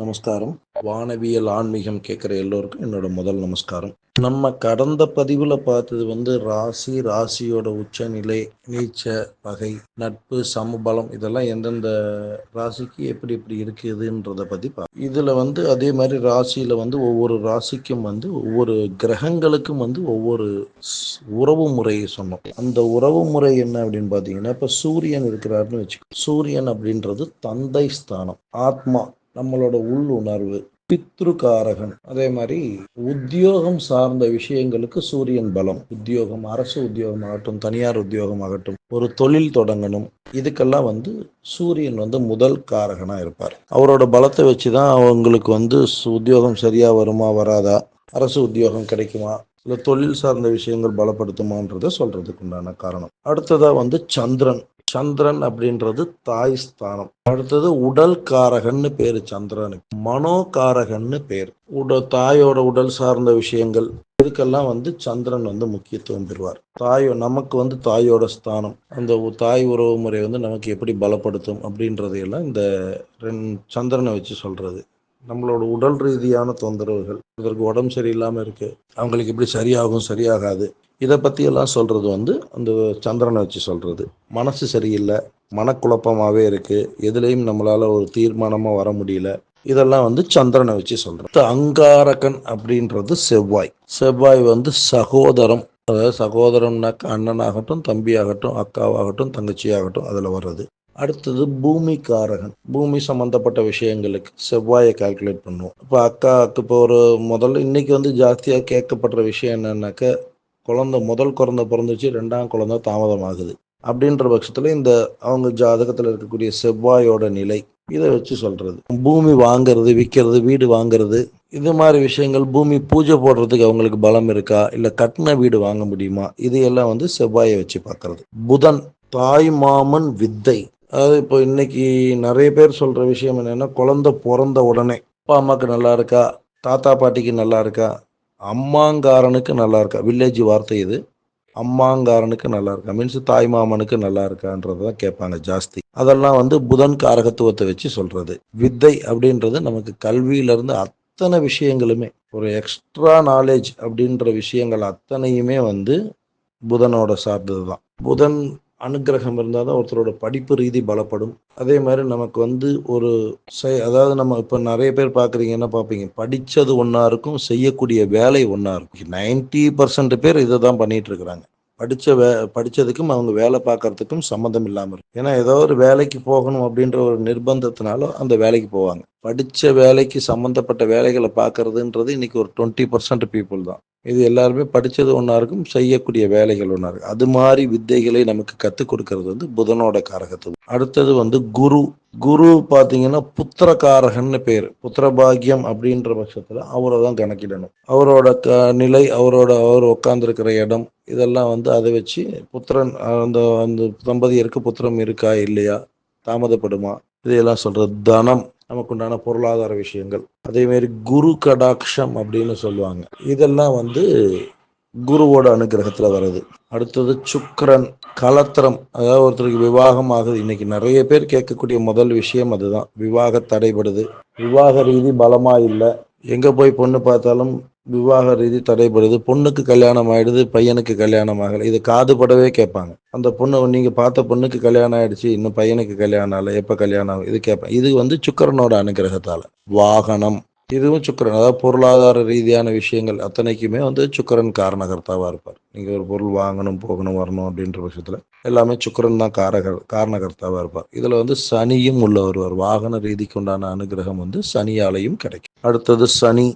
நமஸ்காரம். வானவியல் ஆன்மீகம் கேட்குற எல்லோருக்கும் என்னோட முதல் நமஸ்காரம். நம்ம கடந்த பதிவில் பார்த்தது ராசியோட உச்சநிலை, நீச்ச, பகை, நட்பு, சமபலம் இதெல்லாம் எந்தெந்த ராசிக்கு எப்படி எப்படி இருக்குதுன்றதை பற்றி இதில் அதே மாதிரி ராசியில் ஒவ்வொரு ராசிக்கும் ஒவ்வொரு கிரகங்களுக்கும் ஒவ்வொரு உறவு முறையை சொன்னோம். அந்த உறவு முறை என்ன அப்படின்னு பார்த்தீங்கன்னா, இப்போ சூரியன் இருக்கிறாருன்னு வச்சுக்கோ. சூரியன் அப்படின்றது தந்தை ஸ்தானம், ஆத்மா, நம்மளோட உள் உணர்வு, பித்ருகாரகன். அதே மாதிரி உத்தியோகம் சார்ந்த விஷயங்களுக்கு சூரியன் பலம். உத்தியோகம், அரசு உத்தியோகம் ஆகட்டும், தனியார் உத்தியோகம் ஆகட்டும், ஒரு தொழில் தொடங்கணும், இதுக்கெல்லாம் சூரியன் முதல் காரகனா இருப்பார். அவரோட பலத்தை வச்சுதான் அவங்களுக்கு உத்தியோகம் சரியா வருமா வராதா, அரசு உத்தியோகம் கிடைக்குமா, இல்லை தொழில் சார்ந்த விஷயங்கள் பலப்படுத்துமான்றதை சொல்றதுக்கு உண்டான காரணம். அடுத்ததா சந்திரன். சந்திரன் அப்படின்றது தாய் ஸ்தானம். அடுத்தது உடல் காரகன்னு பேரு சந்திரனுக்கு. மனோகாரகன்னு பேர். தாயோட உடல் சார்ந்த விஷயங்கள் இதுக்கெல்லாம் சந்திரன் முக்கியத்துவம் பெறுவார். நமக்கு தாயோட ஸ்தானம், அந்த தாய் உறவு முறை நமக்கு எப்படி பலப்படுத்தும் அப்படின்றதையெல்லாம் இந்த சந்திரனை வச்சு சொல்றது. நம்மளோட உடல் ரீதியான தொந்தரவுகள், இதற்கு உடம்பு சரியில்லாமல் இருக்கு, அவங்களுக்கு எப்படி சரியாகும் சரியாகாது, இதை பற்றியெல்லாம் சொல்கிறது அந்த சந்திரனை வச்சு சொல்கிறது. மனசு சரியில்லை, மனக்குழப்பமாகவே இருக்குது, எதுலேயும் நம்மளால் ஒரு தீர்மானமாக வர முடியல, இதெல்லாம் சந்திரனை வச்சு சொல்கிறது. அங்காரகன் அப்படின்றது செவ்வாய். செவ்வாய் சகோதரம், அதாவது சகோதரம்னாக்க அண்ணனாகட்டும், தம்பியாகட்டும், அக்காவாகட்டும், தங்கச்சியாகட்டும், அதில் வர்றது. அடுத்தது பூமிக்காரகன். பூமி சம்மந்தப்பட்ட விஷயங்களுக்கு செவ்வாயை கால்குலேட் பண்ணுவோம். இப்போ அக்காவுக்கு இப்போ ஒரு முதல்ல இன்னைக்கு ஜாஸ்தியாக கேட்கப்படுற விஷயம் என்னன்னாக்க, முதல் குழந்தை பிறந்துச்சு, 2ஆம் குழந்தை தாமதமாகுது அப்படின்ற பட்சத்தில் இந்த அவங்க ஜாதகத்தில் இருக்கக்கூடிய செவ்வாயோட நிலை, இதை வச்சு சொல்றது. பூமி வாங்கிறது, விற்கிறது, வீடு வாங்கிறது, இது மாதிரி விஷயங்கள், பூமி பூஜை போடுறதுக்கு அவங்களுக்கு பலம் இருக்கா, இல்லை கட்டின வீடு வாங்க முடியுமா, இதையெல்லாம் செவ்வாயை வச்சு பார்க்கறது. புதன் தாய் மாமன் வித்தை. அதாவது இப்போ இன்னைக்கு நிறைய பேர் சொல்ற விஷயம் என்னன்னா, குழந்தை பிறந்த உடனே அப்பா அம்மாவுக்கு நல்லா இருக்கா, தாத்தா பாட்டிக்கு நல்லா இருக்கா, அம்மாங்காரனுக்கு நல்லா இருக்கா, வில்லேஜ் வார்த்தை இது, அம்மாங்காரனுக்கு நல்லா இருக்கா மீன்ஸ் தாய் மாமனுக்கு நல்லா இருக்கான்றதான் கேட்பாங்க ஜாஸ்தி. அதெல்லாம் புதன் காரகத்துவத்தை வச்சு சொல்றது. வித்தை அப்படின்றது நமக்கு கல்வியிலிருந்து அத்தனை விஷயங்களுமே, ஒரு எக்ஸ்ட்ரா நாலேஜ் அப்படின்ற விஷயங்கள் அத்தனையுமே புதனோட சார்ந்தது தான். புதன் அனுகிரகம் இருந்தால் தான் ஒருத்தரோட படிப்பு ரீதி பலப்படும். அதே மாதிரி நமக்கு ஒரு அதாவது நம்ம இப்போ நிறைய பேர் பார்க்குறீங்கன்னா பார்ப்பீங்க, படித்தது ஒன்றா இருக்கும், செய்யக்கூடிய வேலை ஒன்றா இருக்கும். 90% பேர் இதை தான் பண்ணிட்டு இருக்கிறாங்க. படித்ததுக்கும் அவங்க வேலை பார்க்கறதுக்கும் சம்மந்தம் இல்லாமல் இருக்கும். ஏன்னா ஏதோ ஒரு வேலைக்கு போகணும் அப்படின்ற ஒரு நிர்பந்தத்தினால அந்த வேலைக்கு போவாங்க. படித்த வேலைக்கு சம்மந்தப்பட்ட வேலைகளை பார்க்கறதுன்றது இன்னைக்கு ஒரு 20% பீப்புள் தான். இது எல்லாருமே படித்தது ஒன்றா இருக்கும், செய்யக்கூடிய வேலைகள் ஒன்றா இருக்கும். அது மாதிரி வித்தைகளை நமக்கு கற்றுக் கொடுக்கறது புதனோட காரகத்துவம். அடுத்தது குரு. குரு பார்த்தீங்கன்னா புத்திரகாரகன்னு பேர். புத்திரபாகியம் அப்படின்ற பட்சத்தில் அவரை தான் கணக்கிடணும். அவரோட நிலை, அவர் உட்கார்ந்துருக்கிற இடம், இதெல்லாம் அதை வச்சு புத்திரன், அந்த அந்த தம்பதியருக்கு புத்திரம் இருக்கா இல்லையா, தாமதப்படுமா, இதையெல்லாம் சொல்றது. தனம், நமக்கு உண்டான பொருளாதார விஷயங்கள், அதே மாதிரி குரு கடாட்சம் அப்படின்னு சொல்லுவாங்க, இதெல்லாம் குருவோட அனுகிரகத்துல வருது. அடுத்தது சுக்கிரன், கலத்திரம், அதாவது ஒருத்தருக்கு விவாகம் ஆகுது. இன்னைக்கு நிறைய பேர் கேட்கக்கூடிய முதல் விஷயம் அதுதான். விவாக தடைபடுது, விவாக ரீதி பலமா இல்லை, எங்க போய் பொண்ணு பார்த்தாலும் விவாக ரீதி தடைபடுது, பொண்ணுக்கு கல்யாணம் ஆயிடுது, பையனுக்கு கல்யாணம் ஆகலை, இது காதுபடவே கேட்பாங்க. அந்த பொண்ணு, நீங்க பார்த்த பொண்ணுக்கு கல்யாணம் ஆயிடுச்சு, இன்னும் பையனுக்கு கல்யாணம் ஆகலை, எப்ப கல்யாணம் ஆகும், இது கேட்பேன். இது சுக்கிரனோட அனுகிரகத்தால. வாகனம், இதுவும் சுக்கிரன், அதாவது பொருளாதார ரீதியான விஷயங்கள் அத்தனைக்குமே சுக்கிரன் காரணகர்த்தாவா இருப்பார். நீங்க ஒரு பொருள் வாங்கணும், போகணும், வரணும் அப்படின்ற பட்சத்துல எல்லாமே சுக்கிரன் தான் காரணகர்த்தாவா இருப்பார். இதுல சனியும் உள்ள வருவார். வாகன ரீதிக்கு உண்டான அனுகிரகம் சனியாலையும் கிடைக்கும். அடுத்தது சனி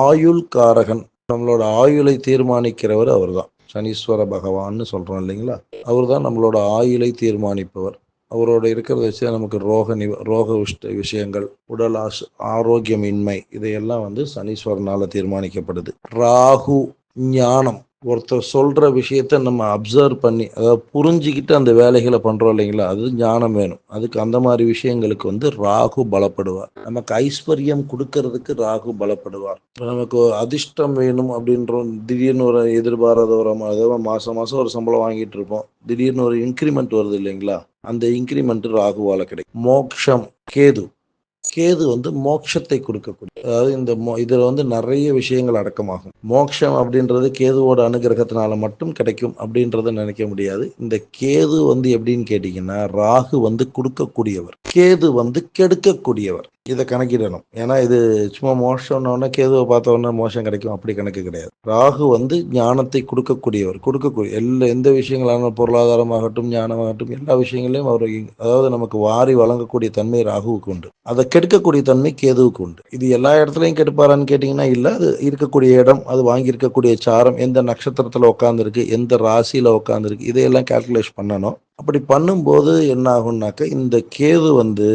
ஆயுள் காரகன். நம்மளோட ஆயுளை தீர்மானிக்கிறவர் அவர் தான். சனீஸ்வர பகவான்னு சொல்றோம் இல்லைங்களா, அவர் தான் நம்மளோட ஆயுளை தீர்மானிப்பவர். அவரோட இருக்கிறத வச்சு நமக்கு ரோக விஷயங்கள், உடல் ஆரோக்கியமின்மை, இதையெல்லாம் சனீஸ்வரனால தீர்மானிக்கப்படுது. ராகு ஞானம். ஒருத்தர் சொல்ற விஷயத்த நம்ம அப்சர்வ் பண்ணி, அதாவது புரிஞ்சுக்கிட்டு அந்த வேலைகளை பண்றோம் இல்லைங்களா, அது ஞானம் வேணும். அதுக்கு அந்த மாதிரி விஷயங்களுக்கு ராகு பலப்படுவார். நமக்கு ஐஸ்வர்யம் கொடுக்கறதுக்கு ராகு பலப்படுவார். நமக்கு அதிர்ஷ்டம் வேணும் அப்படின்றோம், திடீர்னு ஒரு எதிர்பாராத ஒரு அதாவது மாசம் ஒரு சம்பளம் வாங்கிட்டு இருப்போம், திடீர்னு ஒரு இன்க்ரிமெண்ட் வருது இல்லைங்களா, அந்த இன்க்ரிமெண்ட் ராகுவால கிடைக்கும். மோக்ஷம் கேது. கேது வந்து மோட்சத்தை கொடுக்கக்கூடிய, அதாவது இதுல வந்து நிறைய விஷயங்கள் அடக்கமாகும். மோட்சம் அப்படின்றது கேதுவோட அனுகிரகத்தினால மட்டும் கிடைக்கும் அப்படின்றத நினைக்க முடியாது. இந்த கேது வந்து எப்படின்னு கேட்டீங்கன்னா, ராகு வந்து கொடுக்கக்கூடியவர், கேது வந்து கெடுக்கக்கூடியவர். இதை கணக்கிடணும். ஏன்னா இது சும்மா மோஷம்னோடனே கேதுவை பார்த்த உடனே மோஷம் கிடைக்கும் அப்படி கணக்கு கிடையாது. ராகு வந்து ஞானத்தை கொடுக்கக்கூடியவர், எந்த விஷயங்களான பொருளாதாரமாகட்டும், ஞானமாகட்டும், எல்லா விஷயங்களையும் அவர், அதாவது நமக்கு வாரி வழங்கக்கூடிய தன்மை ராகுவுக்கு உண்டு. அதை கெடுக்கக்கூடிய தன்மை கேதுவுக்கு உண்டு. இது எல்லா இடத்துலையும் கெடுப்பாரான்னு கேட்டிங்கன்னா இல்லை. அது இருக்கக்கூடிய இடம், அது வாங்கியிருக்கக்கூடிய சாரம், எந்த நட்சத்திரத்தில் உட்காந்துருக்கு, எந்த ராசியில் உட்காந்துருக்கு, இதையெல்லாம் கால்குலேஷன் பண்ணணும். அப்படி பண்ணும்போது என்ன ஆகும்னாக்க, இந்த கேது வந்து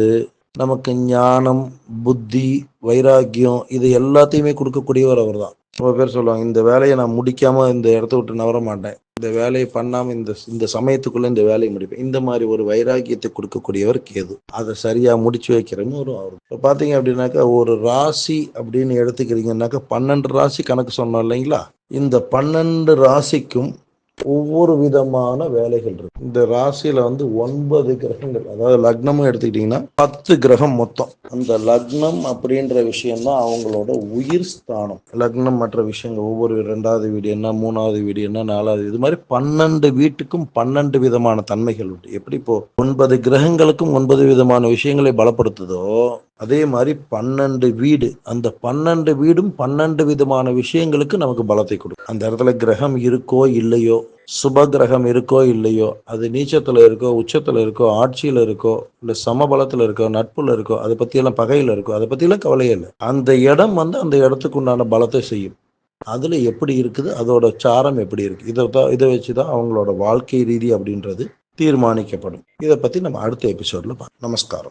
நமக்கு ஞானம், புத்தி, வைராக்கியம் இது எல்லாத்தையுமே கொடுக்கக்கூடியவர் அவர் தான். ரொம்ப பேர் சொல்லுவாங்க, இந்த வேலையை நான் முடிக்காம இந்த இடத்த விட்டு நவர மாட்டேன், இந்த வேலையை பண்ணாம இந்த சமயத்துக்குள்ள இந்த வேலையை முடிப்பேன். இந்த மாதிரி ஒரு வைராக்கியத்தை கொடுக்கக்கூடியவர் கேது. அதை சரியா முடிச்சு வைக்கிறன்னு ஒரு அவர். இப்போ பார்த்தீங்க அப்படின்னாக்கா, ஒரு ராசி அப்படின்னு எடுத்துக்கிறீங்கன்னாக்கா 12 ராசி கணக்கு சொன்னோம் இல்லைங்களா? இந்த 12 ராசிக்கும் ஒவ்வொரு விதமான வேலைகள் இருக்கு. இந்த ராசியில வந்து 9 கிரகங்கள், அதாவது லக்னமும் எடுத்துக்கிட்டீங்கன்னா 10 கிரகம் மொத்தம். அந்த லக்னம் அப்படின்ற விஷயம் தான் அவங்களோட உயிர் ஸ்தானம். லக்னம் மற்ற விஷயங்கள் ஒவ்வொரு 2வது வீடு என்ன, 3வது வீடு என்ன, 4வது, இது மாதிரி 12 வீட்டுக்கும் 12 விதமான தன்மைகள் உண்டு. எப்படி இப்போ 9 கிரகங்களுக்கும் 9 விதமான விஷயங்களை பலப்படுத்துதோ, அதே மாதிரி 12 வீடு, அந்த 12 வீடும் 12 விதமான விஷயங்களுக்கு நமக்கு பலத்தை கொடுக்கும். அந்த இடத்துல கிரகம் இருக்கோ இல்லையோ, சுப கிரகம் இருக்கோ இல்லையோ, அது நீச்சத்துல இருக்கோ, உச்சத்துல இருக்கோ, ஆட்சியில இருக்கோ, இல்ல சமபலத்துல இருக்கோ, நட்புல இருக்கோ, அதை பத்தியெல்லாம், பகையில இருக்கோ, அதை பத்தியெல்லாம் கவலையே இல்லை. அந்த இடம் வந்து அந்த இடத்துக்கு உண்டான பலத்தை செய்யும். அதுல எப்படி இருக்குது, அதோட சாரம் எப்படி இருக்கு, இதை வச்சுதான் அவங்களோட வாழ்க்கை ரீதி அப்படின்றது தீர்மானிக்கப்படும். இதை பத்தி நம்ம அடுத்த எபிசோட்ல பார்க்கலாம். நமஸ்காரம்.